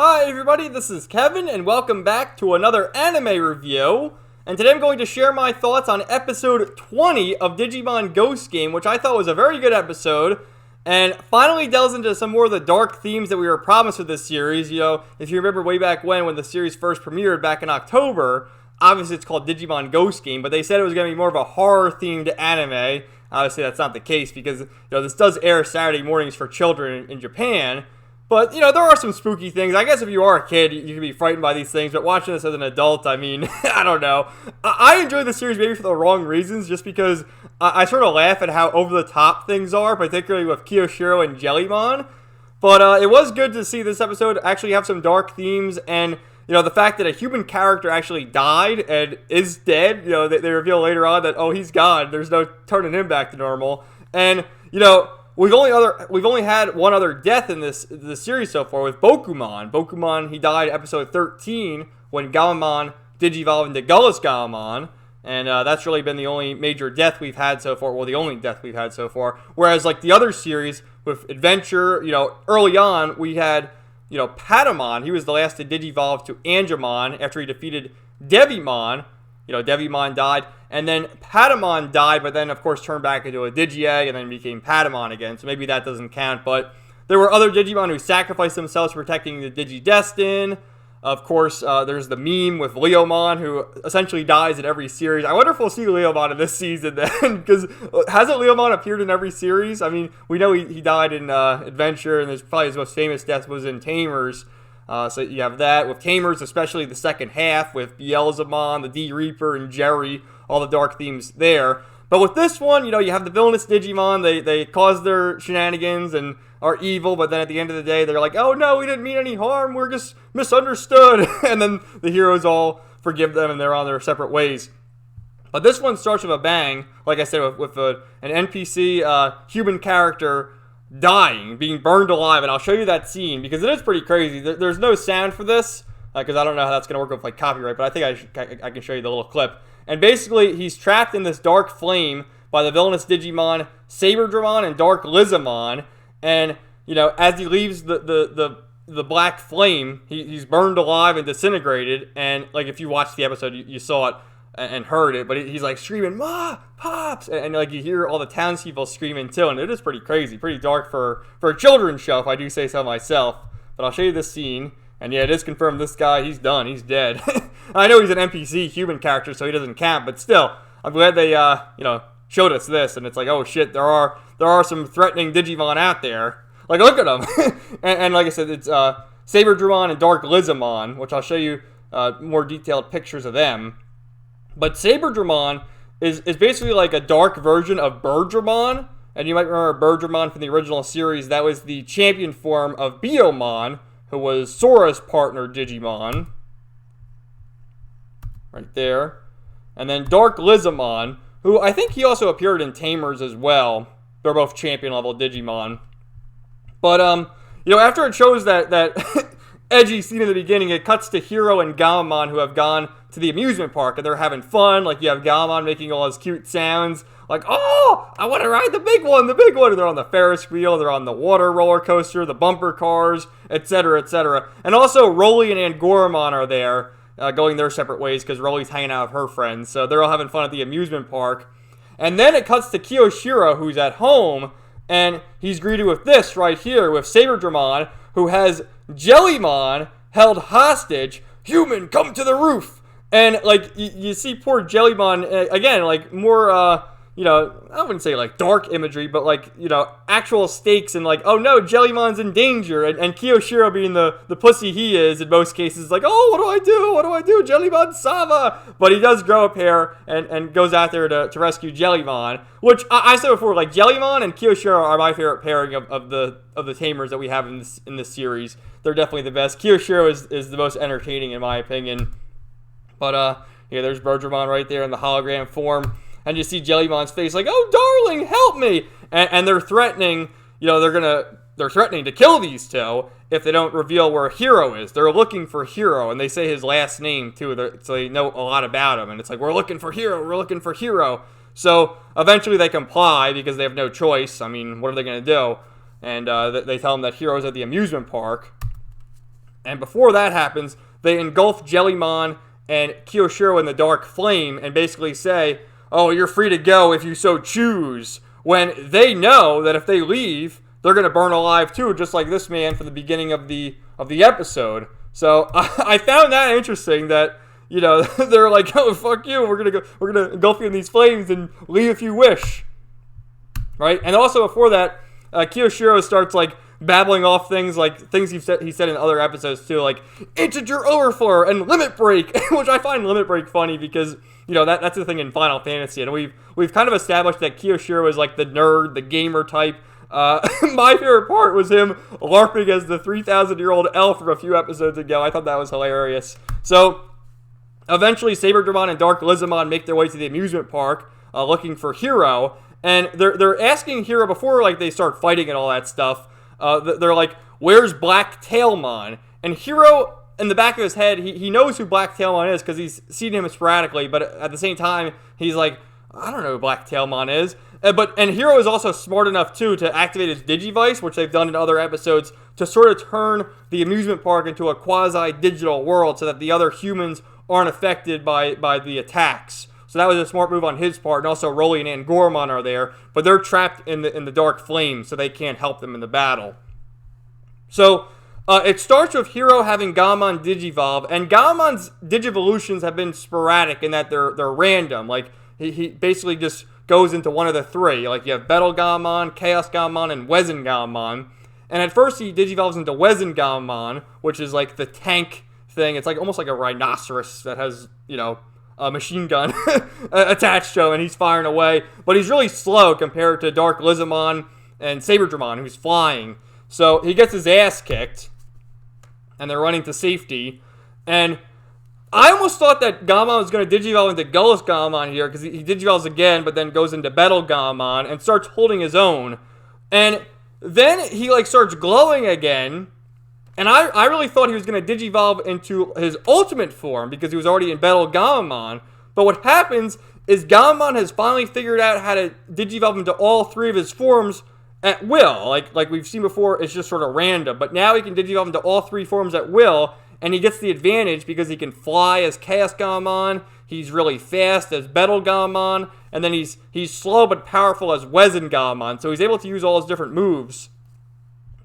Hi everybody, this is Kevin, and welcome back to another anime review. And today I'm going to share my thoughts on episode 20 of Digimon Ghost Game, which I thought was a very good episode, and finally delves into some more of the dark themes that we were promised with this series. You know, if you remember way back when the series first premiered back in October, obviously it's called Digimon Ghost Game, but they said it was going to be more of a horror-themed anime. Obviously that's not the case because, this does air Saturday mornings for children in Japan. But, there are some spooky things. I guess if you are a kid, you can be frightened by these things. But watching this as an adult, I mean, I don't know. I enjoy the series maybe for the wrong reasons, just because I sort of laugh at how over-the-top things are, particularly with Kiyoshiro and Jellymon. But it was good to see this episode actually have some dark themes. And, the fact that a human character actually died and is dead. They reveal later on that, oh, he's gone. There's no turning him back to normal. And, We've only had one other death in this series so far with Bokumon. Bokumon, he died episode 13 when Gaomon digivolved into Gullus Gaomon, and that's really been the only major death we've had so far. Well, the only death we've had so far. Whereas like the other series with Adventure, early on we had Patamon. He was the last to digivolve to Angemon after he defeated Devimon. Devimon died, and then Patamon died, but then, of course, turned back into a Digi-Egg and then became Patamon again, so maybe that doesn't count, but there were other Digimon who sacrificed themselves protecting the Digidestin. Of course, there's the meme with Leomon, who essentially dies in every series. I wonder if we'll see Leomon in this season then, because hasn't Leomon appeared in every series? I mean, we know he died in Adventure, and there's probably his most famous death was in Tamers. So you have that with Tamers, especially the second half with Beelzemon, the D-Reaper, and Jerry, all the dark themes there. But with this one, you have the villainous Digimon. They cause their shenanigans and are evil, but then at the end of the day, they're like, oh no, we didn't mean any harm, we're just misunderstood. And then the heroes all forgive them and they're on their separate ways. But this one starts with a bang, like I said, with an NPC human character dying, being burned alive, and I'll show you that scene because it is pretty crazy. There's no sound for this because I don't know how that's going to work with like copyright, but I think I can show you the little clip. And basically, he's trapped in this dark flame by the villainous Digimon Saberdramon and Dark Lizamon, and as he leaves the black flame, he's burned alive and disintegrated. And like if you watched the episode, you saw it and heard it, but he's like screaming, "Ma, Pops!" and like you hear all the townspeople screaming too, and it is pretty crazy, pretty dark for a children's show, if I do say so myself. But I'll show you this scene, and yeah, it is confirmed this guy, he's done, he's dead. I know he's an NPC human character, so he doesn't count, but still, I'm glad they showed us this, and it's like, oh shit, there are some threatening Digimon out there. Like, look at them. and like I said, it's Saberdramon and Dark Lizamon, which I'll show you more detailed pictures of them. But Saberdramon is basically like a dark version of Birdramon. And you might remember Birdramon from the original series. That was the champion form of Biyomon, who was Sora's partner Digimon. Right there. And then Dark Lizamon, who I think he also appeared in Tamers as well. They're both champion level Digimon. But, after it shows that edgy scene in the beginning, it cuts to Hiro and Gaomon, who have gone to the amusement park, and they're having fun. Like, you have Gaomon making all his cute sounds, like, oh, I want to ride the big one, and they're on the Ferris wheel, they're on the water roller coaster, the bumper cars, etc., etc. And also, Rolly and Angoramon are there, going their separate ways, because Rolly's hanging out with her friends, so they're all having fun at the amusement park. And then it cuts to Kiyoshiro, who's at home, and he's greeted with this right here, with Saberdramon, who has Jellymon held hostage. Human, come to the roof! And, like, you see poor Jellymon, again, like, more, I wouldn't say, like, dark imagery, but, like, actual stakes and, like, oh, no, Jellymon's in danger. And Kiyoshiro, being the pussy he is, in most cases, like, oh, what do I do? Jellymon Sama! But he does grow a pair and goes out there to rescue Jellymon, which, I said before, like, Jellymon and Kiyoshiro are my favorite pairing of the Tamers that we have in this series. They're definitely the best. Kiyoshiro is the most entertaining, in my opinion. But, there's Birdramon right there in the hologram form. And you see Jellymon's face like, oh, darling, help me! And they're threatening, they're threatening to kill these two if they don't reveal where Hiro is. They're looking for Hiro, and they say his last name, too, so they know a lot about him. And it's like, we're looking for Hiro. So, eventually they comply because they have no choice. I mean, what are they going to do? And they tell him that Hiro's at the amusement park. And before that happens, they engulf Jellymon and Kiyoshiro in the dark flame and basically say, oh, you're free to go if you so choose, when they know that if they leave, they're going to burn alive too, just like this man from the beginning of the episode. So I found that interesting that, you know, they're like, oh, fuck you, we're gonna engulf you in these flames and leave if you wish. Right? And also before that, Kiyoshiro starts like babbling off things like things he said in other episodes too, like integer overflow and limit break, which I find limit break funny because, you know, that's the thing in Final Fantasy, and we've kind of established that Kiyoshiro is like the nerd, the gamer type. My favorite part was him LARPing as the 3,000-year-old elf from a few episodes ago. I thought that was hilarious. So eventually, Saberdramon and Dark Lizamon make their way to the amusement park, looking for Hero, and they're asking Hero before like they start fighting and all that stuff. They're like, "Where's Black Tailmon?" And Hero, in the back of his head, he knows who Black Tailmon is because he's seen him sporadically. But at the same time, he's like, "I don't know who Black Tailmon is." And Hero is also smart enough too to activate his Digivice, which they've done in other episodes, to sort of turn the amusement park into a quasi-digital world so that the other humans aren't affected by the attacks. So that was a smart move on his part, and also Rolly and Angormon are there, but they're trapped in the dark flames, so they can't help them in the battle. So it starts with Hero having Gammon Digivolve, and Gammon's Digivolutions have been sporadic in that they're random. Like he basically just goes into one of the three. Like you have Betelgammon, Chaos Gammon, and Wezengammon. And at first he Digivolves into Wezengammon, which is like the tank thing. It's like almost like a rhinoceros that has, you know, a machine gun attached to him, and he's firing away. But he's really slow compared to Dark Lizamon and Saberdramon, who's flying. So he gets his ass kicked, and they're running to safety. And I almost thought that Gammon was going to Digivolve into Gullus Gammon here, because he Digivolves again, but then goes into Betelgammon and starts holding his own. And then he like starts glowing again, and I really thought he was going to Digivolve into his ultimate form, because he was already in Betelgammon. But what happens is Gammon has finally figured out how to Digivolve into all three of his forms at will. Like we've seen before, it's just sort of random. But now he can Digivolve into all three forms at will, and he gets the advantage because he can fly as Chaos Gammon, he's really fast as Betelgammon, and then he's slow but powerful as Wezengammon, so he's able to use all his different moves.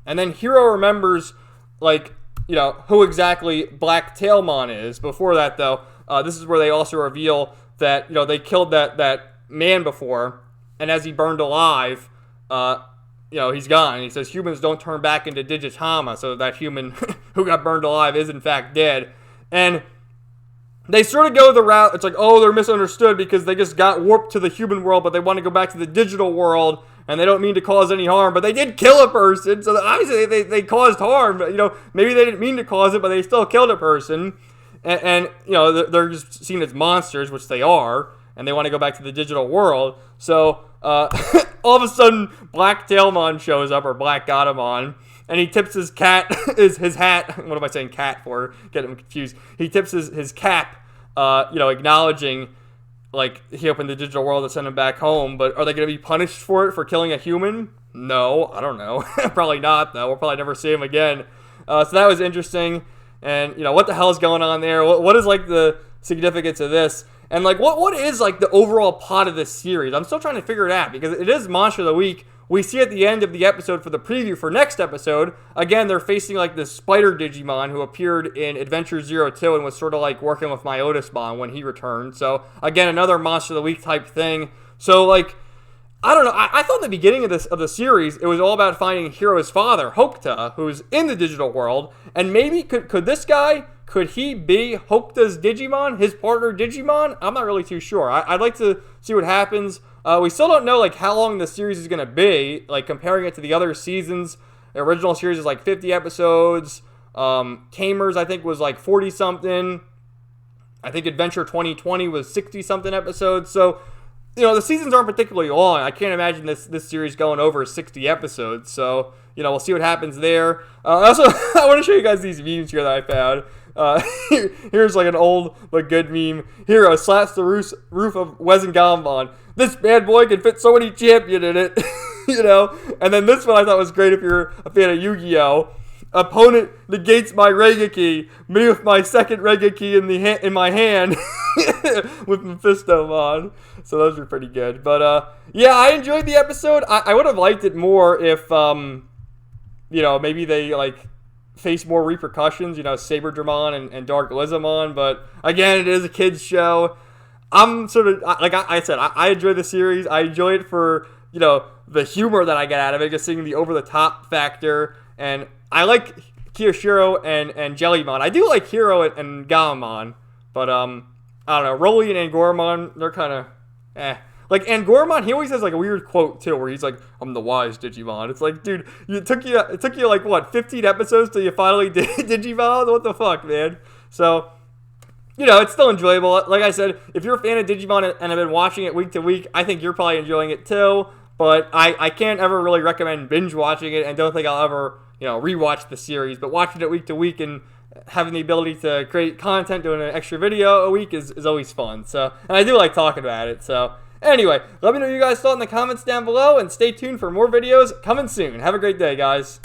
And then Hero remembers, like, you know, who exactly Black Tailmon is. Before that, though, this is where they also reveal that, you know, they killed that man before, and as he burned alive, you know, he's gone. And he says humans don't turn back into Digitama, so that human who got burned alive is in fact dead. And they sort of go the route, it's like, oh, they're misunderstood because they just got warped to the human world, but they want to go back to the digital world, and they don't mean to cause any harm, but they did kill a person, so obviously they caused harm. But, you know, maybe they didn't mean to cause it, but they still killed a person. And you know, they're just seen as monsters, which they are, and they want to go back to the digital world. So all of a sudden, Black Tailmon shows up, or Black Godamon, and he tips his his hat. What am I saying cat for? Get him confused. He tips his cap, you know, acknowledging, like, he opened the digital world to send him back home. But are they going to be punished for it, for killing a human? No, I don't know. Probably not, though. We'll probably never see him again. So that was interesting. And, you know, what the hell is going on there? What is, like, the significance of this? And, like, what is, like, the overall plot of this series? I'm still trying to figure it out, because it is Monster of the Week. We see at the end of the episode for the preview for next episode, again, they're facing, like, this spider Digimon who appeared in Adventure 02 and was sort of, like, working with Myotismon when he returned. So, again, another Monster of the Week type thing. So, like, I don't know. I thought in the beginning of the series, it was all about finding Hero's father, Hokuta, who's in the digital world. And maybe, could this guy, could he be Hokuta's Digimon, his partner Digimon? I'm not really too sure. I'd like to see what happens. We still don't know, like, how long the series is going to be, like, comparing it to the other seasons. The original series is, like, 50 episodes. Tamers, I think, was, like, 40-something. I think Adventure 2020 was 60-something episodes. So, you know, the seasons aren't particularly long. I can't imagine this series going over 60 episodes. So, you know, we'll see what happens there. Also, I want to show you guys these memes here that I found. Here's like an old but good meme. Hero slaps the roof of Wezengammon. This bad boy can fit so many champion in it. You know? And then this one I thought was great if you're a fan of Yu-Gi-Oh! Opponent negates my Regeki. Me with my second Regeki in my hand with Mephistomon. So those are pretty good. But yeah, I enjoyed the episode. I would have liked it more if maybe they like face more repercussions. Saberdramon and Dark Lizamon. But again, it is a kids show. I'm sort of like I said. I enjoy the series. I enjoy it for the humor that I get out of it, just seeing the over the top factor. And I like Kiyoshiro and Jellymon. I do like Hero and Gamamon, but I don't know. Rolly and Angoramon, they're kind of Like Angoramon, he always has like a weird quote too, where he's like, "I'm the wise Digimon." It's like, dude, it took you like what, 15 episodes till you finally did Digimon? What the fuck, man? So, it's still enjoyable. Like I said, if you're a fan of Digimon and have been watching it week to week, I think you're probably enjoying it too. But I can't ever really recommend binge watching it, and don't think I'll ever rewatch the series. But watching it week to week and having the ability to create content, doing an extra video a week is always fun. So, and I do like talking about it. So anyway, let me know what you guys thought in the comments down below, and stay tuned for more videos coming soon. Have a great day, guys.